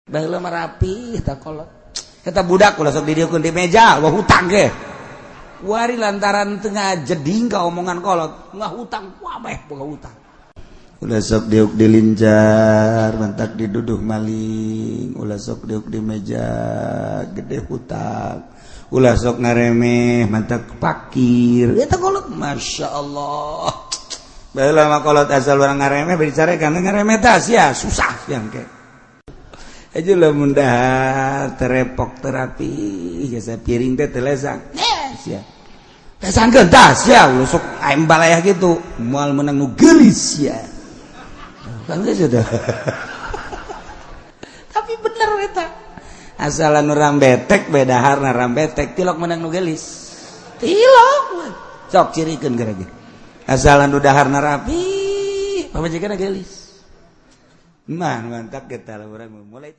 baheula mah rapi eta kolot. Eta budak ulah sok didieukeun di meja, wah hutang ge. Wari lantaran tengah jeding ka omongan kolot, ngah hutang, wabeh boga hutang. Ulah sok diuk dilinjar, mentak diduduh maling, ulah sok diuk di meja, gede hutang. Ulah sok ngaremeh, mentak pakir. Eta kolot, masya Allah. Baheula mah kolot asal urang ngaremeh bicarekan ngaremeh tah sia susah yang ke. Aja lah mundah terepok terapi jasa piring teh telesak sia tesangkeun tah sia sok aing balayah gitu moal menang nu geulis sia kan geus sudah. Tapi bener eta asal anu rambetek bedaharna rambetek tilok menang nu geulis tilok sok cirikeun geureuh asal anu daharna rapi pamajikanna geulis. Mantap kita lah orang mulai